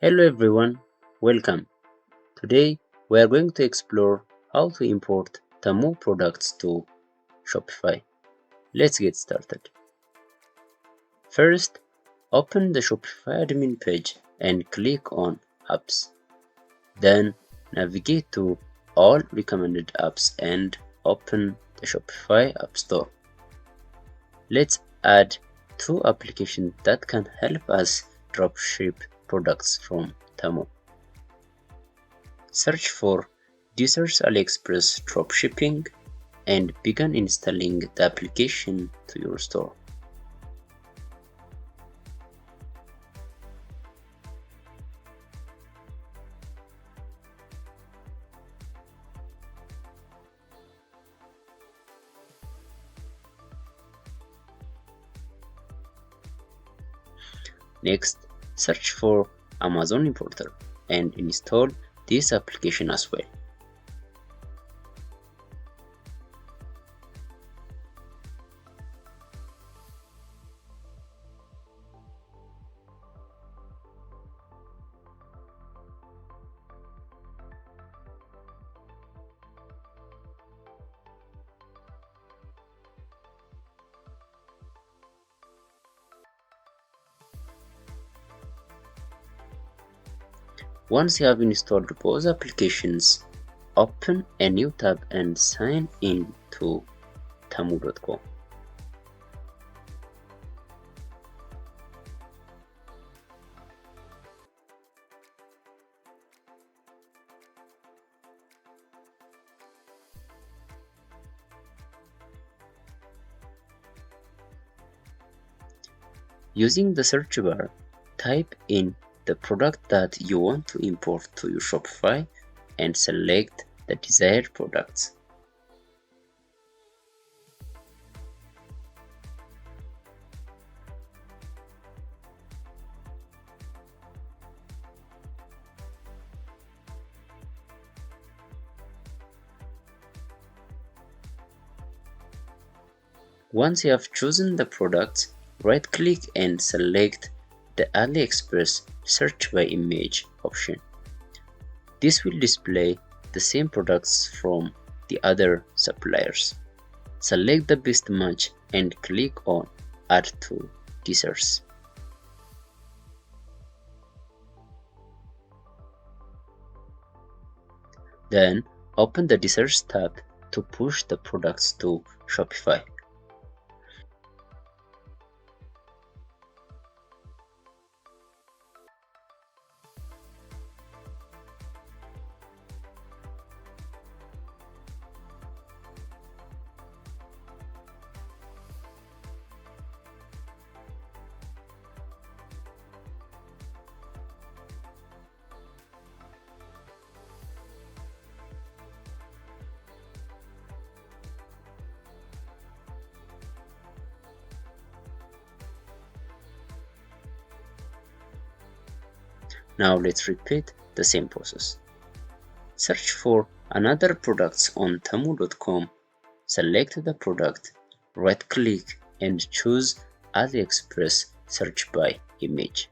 Hello everyone, welcome. Today we are going to explore how to import Temu products to Shopify. Let's get started. First, open the Shopify admin page and click on Apps. Then navigate to All Recommended Apps and open the Shopify App Store. Let's add two applications that can help us dropship products from Temu. Search for Deezer's AliExpress dropshipping and begin installing the application to your store. Next, search for Amazon Importer and install this application as well. Once you have installed both applications, open a new tab and sign in to temu.com. Using the search bar, type in the product that you want to import to your Shopify and select the desired products. Once you have chosen the products, right-click and select the AliExpress Search by Image option. This will display the same products from the other suppliers. Select the best match and click on Add to Deezer's. Then open the Deezer's tab to push the products to Shopify. Now let's repeat the same process. Search for another products on temu.com, select the product, right-click and choose AliExpress Search by Image.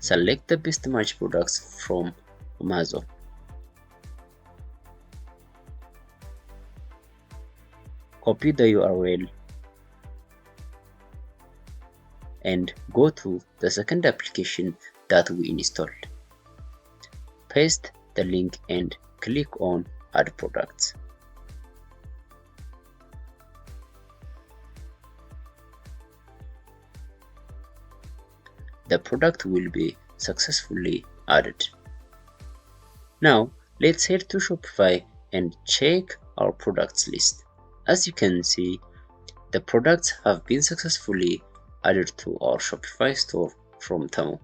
Select the best match products from Amazon. Copy the URL and go to the second application that we installed. Paste the link and click on Add Products. The product will be successfully added. Now let's head to Shopify and check our products list. As you can see, the products have been successfully added to our Shopify store from Temu.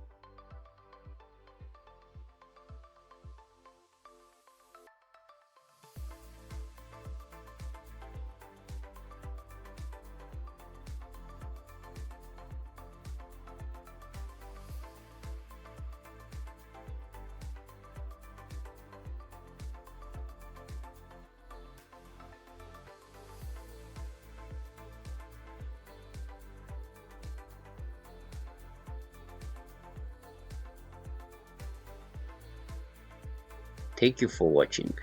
Thank you for watching.